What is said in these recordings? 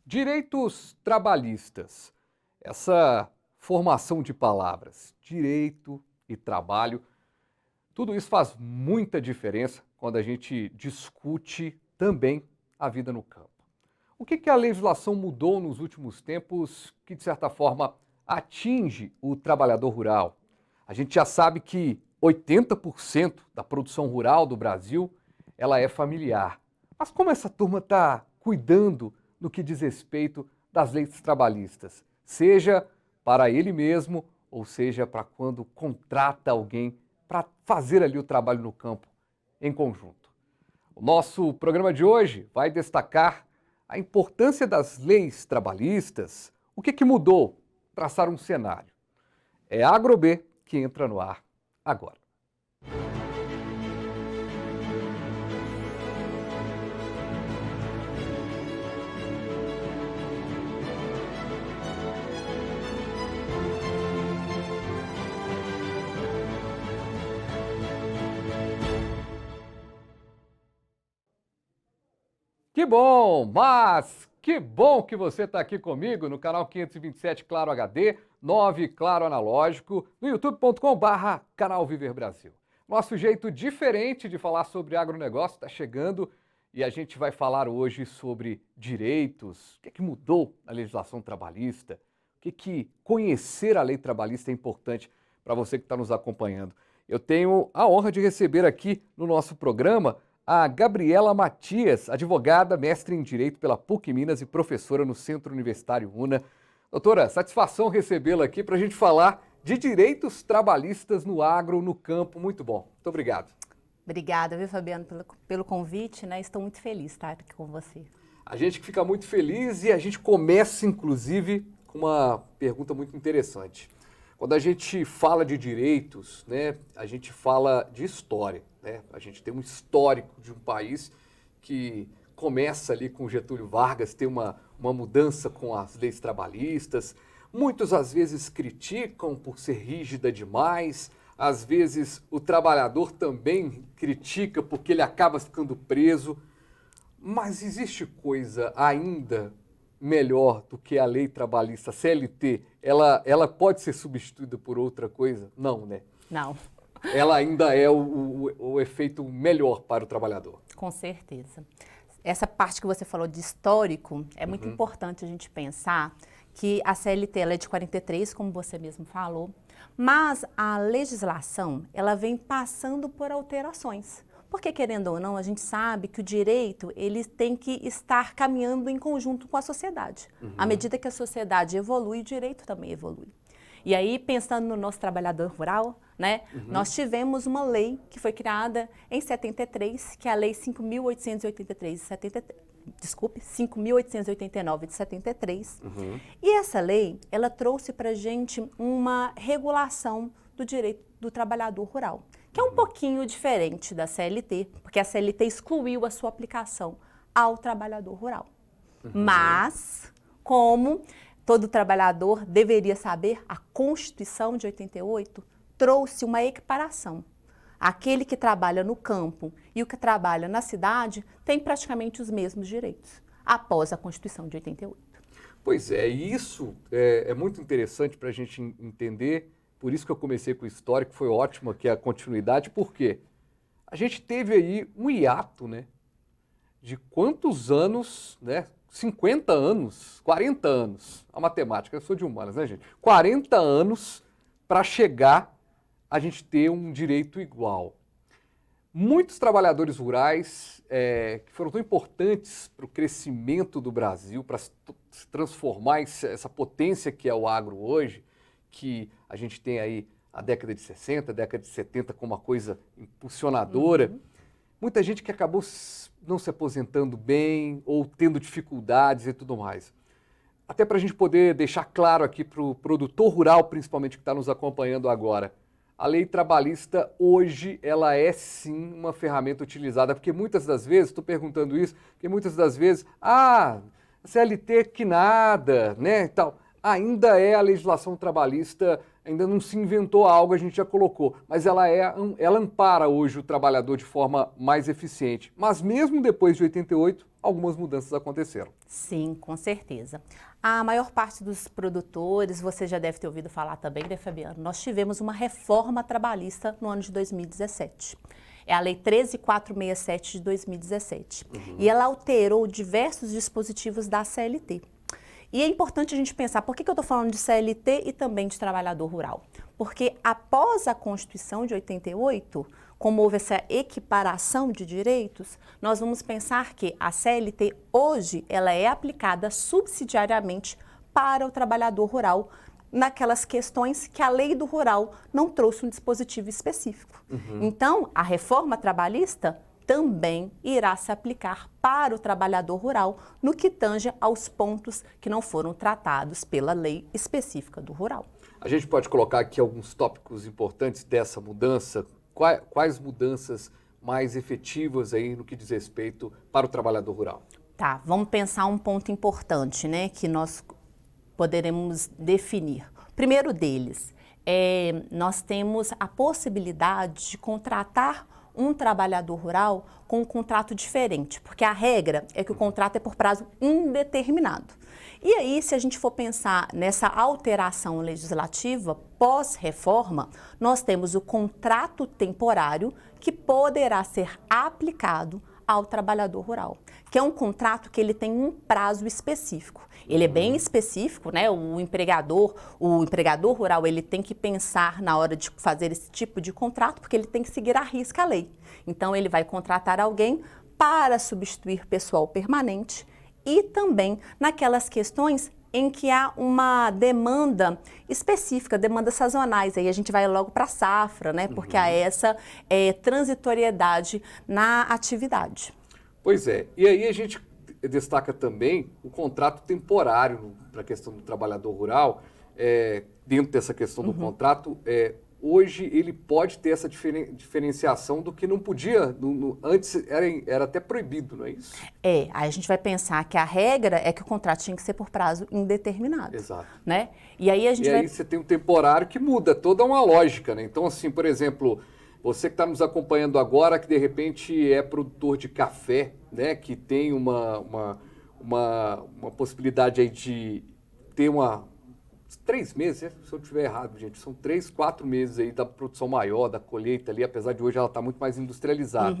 Direitos trabalhistas. Essa formação de palavras, direito e trabalho, tudo isso faz muita diferença quando a gente discute também a vida no campo. O que a legislação mudou nos últimos tempos que, de certa forma, atinge o trabalhador rural? A gente já sabe que 80% da produção rural do Brasil ela é familiar. Mas como essa turma está cuidando no que diz respeito das leis trabalhistas? Seja para ele mesmo, ou seja para quando contrata alguém para fazer ali o trabalho no campo em conjunto. O nosso programa de hoje vai destacar a importância das leis trabalhistas, o que mudou, traçar um cenário. É a AgroB que entra no ar agora. Que bom, mas que bom que você está aqui comigo no canal 527 Claro HD, 9 Claro Analógico, no youtube.com/canal Viver Brasil. Nosso jeito diferente de falar sobre agronegócio está chegando e a gente vai falar hoje sobre direitos, o que mudou na legislação trabalhista, o que conhecer a lei trabalhista é importante para você que está nos acompanhando. Eu tenho a honra de receber aqui no nosso programa a Gabriela Matias, advogada, mestre em Direito pela PUC Minas e professora no Centro Universitário UNA. Doutora, satisfação recebê-la aqui para a gente falar de direitos trabalhistas no agro, no campo. Muito bom. Muito obrigado. Obrigada, viu, Fabiano, pelo convite, né? Estou muito feliz de estar aqui com você. A gente fica muito feliz e a gente começa, inclusive, com uma pergunta muito interessante. Quando a gente fala de direitos, né, a gente fala de história, né? A gente tem um histórico de um país que começa ali com Getúlio Vargas, tem uma mudança com as leis trabalhistas. Muitos às vezes criticam por ser rígida demais, às vezes o trabalhador também critica porque ele acaba ficando preso. Mas existe coisa ainda melhor do que a lei trabalhista, a CLT, ela pode ser substituída por outra coisa? Não, né? Não. Ela ainda é o efeito melhor para o trabalhador. Com certeza. Essa parte que você falou de histórico, é muito importante a gente pensar que a CLT ela é de 43, como você mesmo falou, mas a legislação ela vem passando por alterações. Porque, querendo ou não, a gente sabe que o direito ele tem que estar caminhando em conjunto com a sociedade. À medida que a sociedade evolui, o direito também evolui. E aí, pensando no nosso trabalhador rural, né, nós tivemos uma lei que foi criada em 73, que é a Lei 5.889 de 73. E essa lei, ela trouxe para a gente uma regulação do direito do trabalhador rural, que é um pouquinho diferente da CLT, porque a CLT excluiu a sua aplicação ao trabalhador rural. Mas, como todo trabalhador deveria saber, a Constituição de 88 trouxe uma equiparação. Aquele que trabalha no campo e o que trabalha na cidade tem praticamente os mesmos direitos, após a Constituição de 88. Pois é, e isso é muito interessante para a gente entender. Por isso que eu comecei com o histórico, foi ótimo aqui a continuidade, porque a gente teve aí um hiato, né, de quantos anos, né, 50 anos, 40 anos, a matemática, eu sou de humanas, né, gente? 40 anos para chegar a gente ter um direito igual. Muitos trabalhadores rurais que foram tão importantes para o crescimento do Brasil, para se transformar em essa potência que é o agro hoje, que a gente tem aí a década de 60, a década de 70 como uma coisa impulsionadora. Muita gente que acabou não se aposentando bem ou tendo dificuldades e tudo mais. Até para a gente poder deixar claro aqui para o produtor rural, principalmente que está nos acompanhando agora, a lei trabalhista hoje ela é sim uma ferramenta utilizada, porque muitas das vezes, estou perguntando isso, porque muitas das vezes, CLT que nada, né, e tal. Ainda é a legislação trabalhista ainda não se inventou algo, a gente já colocou, mas ela ampara hoje o trabalhador de forma mais eficiente. Mas mesmo depois de 88, algumas mudanças aconteceram. Sim, com certeza. A maior parte dos produtores, você já deve ter ouvido falar também, né, Fabiano? Nós tivemos uma reforma trabalhista no ano de 2017. É a Lei 13.467 de 2017. E ela alterou diversos dispositivos da CLT. E é importante a gente pensar, por que eu estou falando de CLT e também de trabalhador rural? Porque após a Constituição de 88, como houve essa equiparação de direitos, nós vamos pensar que a CLT hoje ela é aplicada subsidiariamente para o trabalhador rural naquelas questões que a lei do rural não trouxe um dispositivo específico. Então, a reforma trabalhista também irá se aplicar para o trabalhador rural no que tange aos pontos que não foram tratados pela lei específica do rural. A gente pode colocar aqui alguns tópicos importantes dessa mudança. Quais mudanças mais efetivas aí no que diz respeito para o trabalhador rural? Tá, vamos pensar um ponto importante, né, que nós poderemos definir. O primeiro deles nós temos a possibilidade de contratar um trabalhador rural com um contrato diferente, porque a regra é que o contrato é por prazo indeterminado. E aí, se a gente for pensar nessa alteração legislativa pós-reforma, nós temos o contrato temporário que poderá ser aplicado ao trabalhador rural, que é um contrato que ele tem um prazo específico. Ele é bem específico, né? O empregador rural, ele tem que pensar na hora de fazer esse tipo de contrato, porque ele tem que seguir à risca a lei. Então, ele vai contratar alguém para substituir pessoal permanente e também naquelas questões em que há uma demanda específica, demandas sazonais. Aí a gente vai logo para a safra, né? Porque há essa transitoriedade na atividade. Pois é. E aí a gente destaca também o contrato temporário para a questão do trabalhador rural. Dentro dessa questão do contrato, hoje ele pode ter essa diferenciação do que não podia, antes era até proibido, não é isso? Aí a gente vai pensar que a regra é que o contrato tinha que ser por prazo indeterminado. Exato. Né? E aí aí você tem um temporário que muda toda uma lógica, né? Então, assim, por exemplo, você que está nos acompanhando agora, que de repente é produtor de café, né? Que tem uma possibilidade aí de ter 3 meses, se eu estiver errado, gente, são 3, 4 meses aí da produção maior, da colheita ali, apesar de hoje ela estar muito mais industrializada.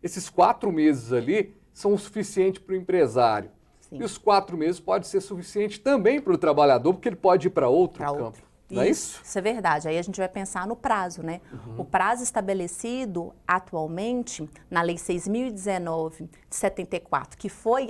Esses 4 meses ali são o suficiente para o empresário. Sim. E os 4 meses pode ser suficiente também para o trabalhador, porque ele pode ir para outro campo. Não é isso? Isso é verdade. Aí a gente vai pensar no prazo, né? O prazo estabelecido atualmente na Lei 6.019 de 74, que foi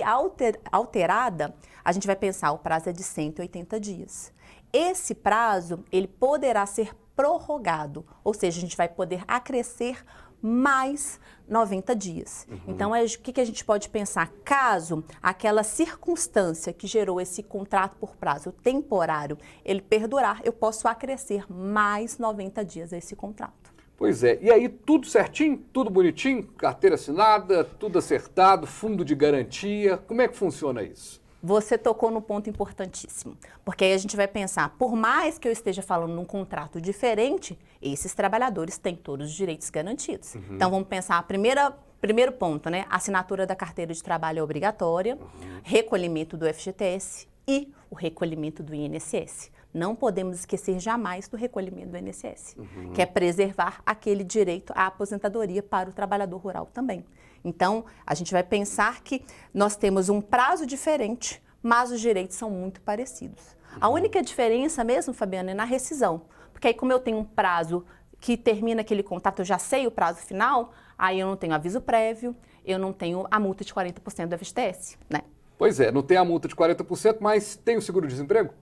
alterada, a gente vai pensar o prazo é de 180 dias. Esse prazo, ele poderá ser prorrogado, ou seja, a gente vai poder acrescer mais 90 dias. Então, o que a gente pode pensar? Caso aquela circunstância que gerou esse contrato por prazo temporário, ele perdurar, eu posso acrescer mais 90 dias a esse contrato. Pois é. E aí, tudo certinho? Tudo bonitinho? Carteira assinada? Tudo acertado? Fundo de garantia? Como é que funciona isso? Você tocou no ponto importantíssimo, porque aí a gente vai pensar, por mais que eu esteja falando num contrato diferente, esses trabalhadores têm todos os direitos garantidos. Então, vamos pensar, primeiro ponto, né? Assinatura da carteira de trabalho é obrigatória, recolhimento do FGTS e o recolhimento do INSS. Não podemos esquecer jamais do recolhimento do INSS, que é preservar aquele direito à aposentadoria para o trabalhador rural também. Então, a gente vai pensar que nós temos um prazo diferente, mas os direitos são muito parecidos. A única diferença mesmo, Fabiano, é na rescisão. Porque aí, como eu tenho um prazo que termina aquele contrato, eu já sei o prazo final, aí eu não tenho aviso prévio, eu não tenho a multa de 40% do FGTS, né? Pois é, não tem a multa de 40%, mas tem o seguro-desemprego?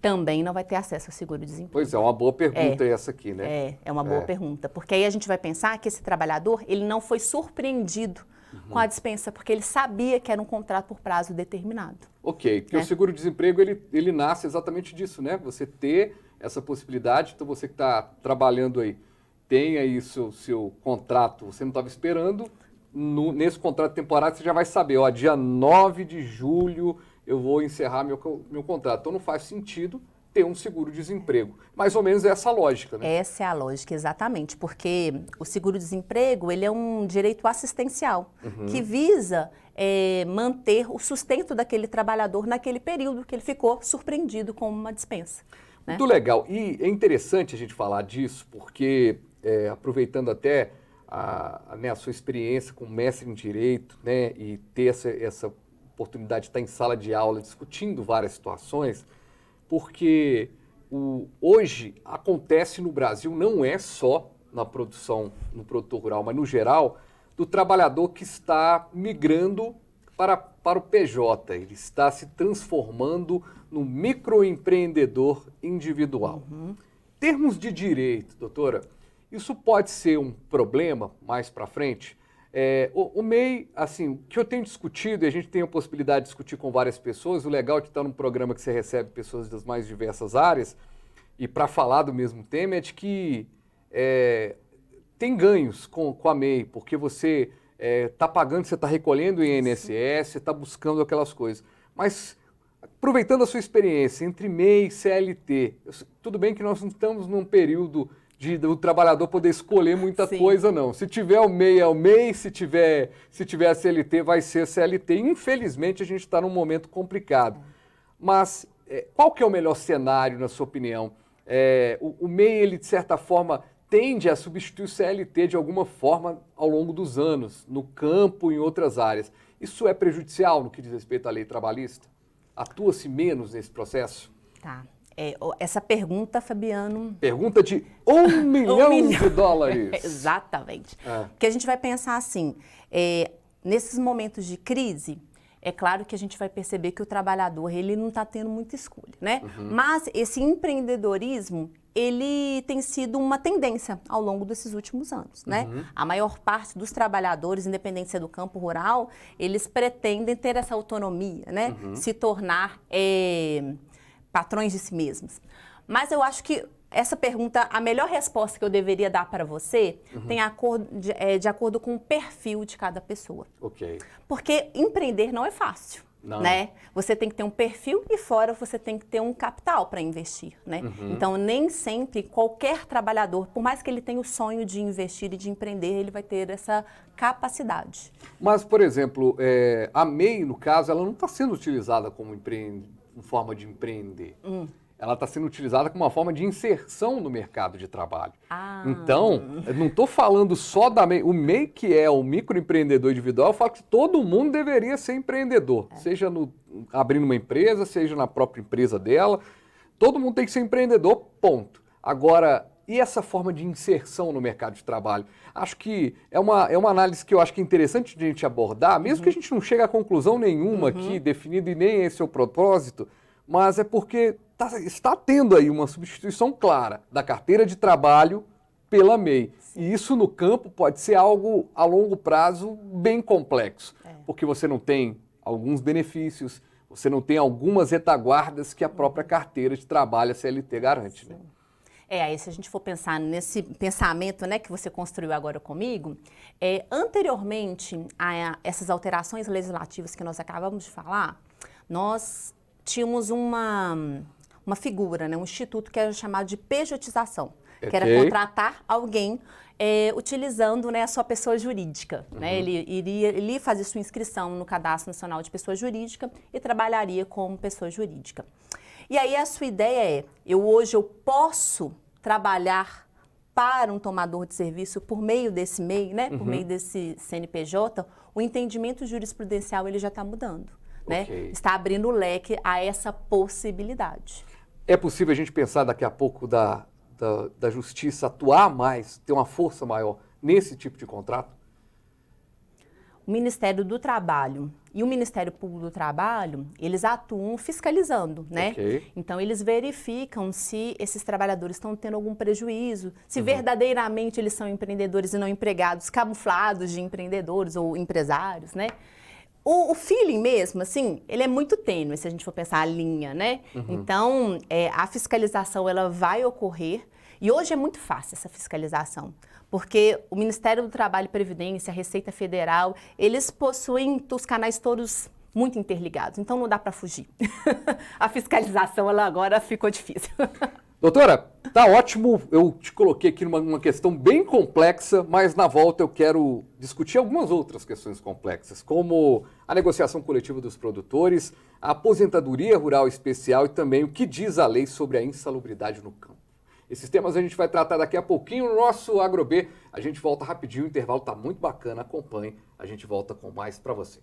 Também não vai ter acesso ao seguro-desemprego. Pois é, uma boa pergunta essa aqui, né? É uma boa pergunta, porque aí a gente vai pensar que esse trabalhador, ele não foi surpreendido com a dispensa, porque ele sabia que era um contrato por prazo determinado. Ok, porque o seguro-desemprego, ele nasce exatamente disso, né? Você ter essa possibilidade, então você que está trabalhando aí, tem aí seu contrato, você não estava esperando, nesse contrato temporário você já vai saber, dia 9 de julho eu vou encerrar meu contrato. Então não faz sentido ter um seguro-desemprego. Mais ou menos essa a lógica, né? Essa é a lógica, exatamente, porque o seguro-desemprego, ele é um direito assistencial, que visa manter o sustento daquele trabalhador naquele período que ele ficou surpreendido com uma dispensa. Né? Muito legal. E é interessante a gente falar disso, porque, aproveitando até a sua experiência como mestre em Direito, né, e ter essa oportunidade de estar em sala de aula discutindo várias situações, porque hoje acontece no Brasil, não é só na produção, no produtor rural, mas no geral, do trabalhador que está migrando para o PJ, ele está se transformando no microempreendedor individual. Termos de direito, doutora, isso pode ser um problema mais para frente? O MEI, assim, o que eu tenho discutido, e a gente tem a possibilidade de discutir com várias pessoas, o legal é que está num programa que você recebe pessoas das mais diversas áreas, e para falar do mesmo tema, é de que tem ganhos com a MEI, porque você está pagando, você está recolhendo o INSS, você está buscando aquelas coisas. Mas, aproveitando a sua experiência entre MEI e CLT, tudo bem que nós não estamos num período do trabalhador poder escolher muita coisa, não. Se tiver o MEI, é o MEI, se tiver a CLT, vai ser a CLT. Infelizmente, a gente está num momento complicado. Mas qual que é o melhor cenário, na sua opinião? O MEI, ele, de certa forma, tende a substituir o CLT de alguma forma ao longo dos anos, no campo e em outras áreas. Isso é prejudicial no que diz respeito à lei trabalhista? Atua-se menos nesse processo? Tá. Essa pergunta, Fabiano... Pergunta de $1 milhão de dólares. Exatamente. Porque a gente vai pensar assim, nesses momentos de crise, é claro que a gente vai perceber que o trabalhador, ele não está tendo muita escolha, né? Mas esse empreendedorismo, ele tem sido uma tendência ao longo desses últimos anos, né? A maior parte dos trabalhadores, independente se é do campo rural, eles pretendem ter essa autonomia, né? Se tornar patrões de si mesmos. Mas eu acho que essa pergunta, a melhor resposta que eu deveria dar para você tem de acordo com o perfil de cada pessoa. Ok. Porque empreender não é fácil, né? Você tem que ter um perfil e fora você tem que ter um capital para investir, né? Então, nem sempre qualquer trabalhador, por mais que ele tenha o sonho de investir e de empreender, ele vai ter essa capacidade. Mas, por exemplo, a MEI, no caso, ela não está sendo utilizada como forma de empreender. Ela está sendo utilizada como uma forma de inserção no mercado de trabalho. Então, eu não estou falando só da MEI. O MEI, que é o microempreendedor individual, eu falo que todo mundo deveria ser empreendedor. Seja abrindo uma empresa, seja na própria empresa dela. Todo mundo tem que ser empreendedor, ponto. Agora, e essa forma de inserção no mercado de trabalho? Acho que é uma análise que eu acho que é interessante de a gente abordar, mesmo que a gente não chegue a conclusão nenhuma aqui definida, e nem esse é o propósito, mas é porque está tendo aí uma substituição clara da carteira de trabalho pela MEI. E isso no campo pode ser algo a longo prazo bem complexo, porque você não tem alguns benefícios, você não tem algumas retaguardas que a própria carteira de trabalho, a CLT, garante, né? Aí se a gente for pensar nesse pensamento, né, que você construiu agora comigo, anteriormente a essas alterações legislativas que nós acabamos de falar, nós tínhamos uma figura, né, um instituto que era chamado de pejotização, que era contratar alguém utilizando, né, a sua pessoa jurídica. Né? Ele iria fazer sua inscrição no Cadastro Nacional de Pessoa Jurídica e trabalharia como pessoa jurídica. E aí a sua ideia hoje eu posso trabalhar para um tomador de serviço por meio desse MEI, né, por meio desse CNPJ, o entendimento jurisprudencial ele já está mudando. Né? Está abrindo o leque a essa possibilidade. É possível a gente pensar daqui a pouco da justiça atuar mais, ter uma força maior nesse tipo de contrato? O Ministério do Trabalho e o Ministério Público do Trabalho, eles atuam fiscalizando, né? Então, eles verificam se esses trabalhadores estão tendo algum prejuízo, se verdadeiramente eles são empreendedores e não empregados, camuflados de empreendedores ou empresários, né? O feeling mesmo, assim, ele é muito tênue, se a gente for pensar a linha, né? Então, a fiscalização, ela vai ocorrer. E hoje é muito fácil essa fiscalização, porque o Ministério do Trabalho e Previdência, a Receita Federal, eles possuem os canais todos muito interligados, então não dá para fugir. A fiscalização, ela agora ficou difícil. Doutora, tá ótimo, eu te coloquei aqui numa questão bem complexa, mas na volta eu quero discutir algumas outras questões complexas, como a negociação coletiva dos produtores, a aposentadoria rural especial e também o que diz a lei sobre a insalubridade no campo. Esses temas a gente vai tratar daqui a pouquinho no nosso AgroB. A gente volta rapidinho, o intervalo tá muito bacana, acompanhe, a gente volta com mais para você.